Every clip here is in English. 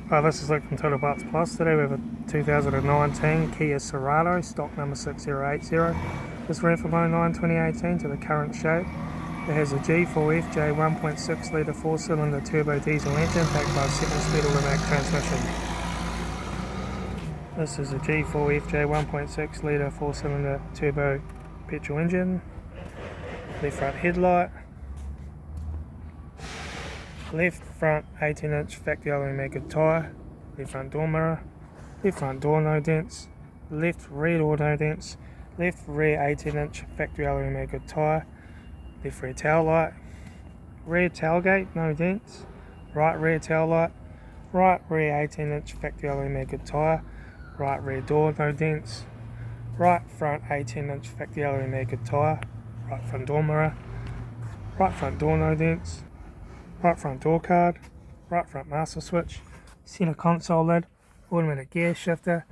This is Luke from Toolbox Plus. Today we have a 2019 Kia Cerato, stock number 6080. This ran from 09/2018 to the current shape. It has a G4FJ 1.6 litre 4-cylinder turbo diesel engine backed by a 7-speed automatic transmission. This is a G4FJ 1.6 litre 4-cylinder turbo petrol engine. Left front headlight. Left front 18-inch factory alloy made good tyre, left front door mirror, left front door no dents, left rear door no dents, left rear 18-inch factory alloy made good tyre, left rear tail light, rear tailgate no dents, right rear tail light, right rear 18-inch factory alloy made good tyre, right rear door no dents, right front 18-inch factory alloy made good tyre, right front door mirror, right front door no dents, right front door card, right front master switch, centre console lid, automatic gear shifter,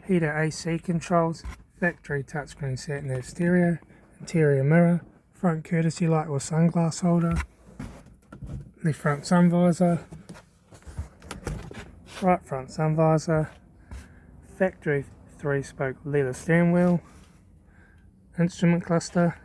heater AC controls, factory touchscreen sat-nav stereo, interior mirror, front courtesy light with sunglass holder, left front sun visor, right front sun visor, factory 3-spoke leather steering wheel, instrument cluster,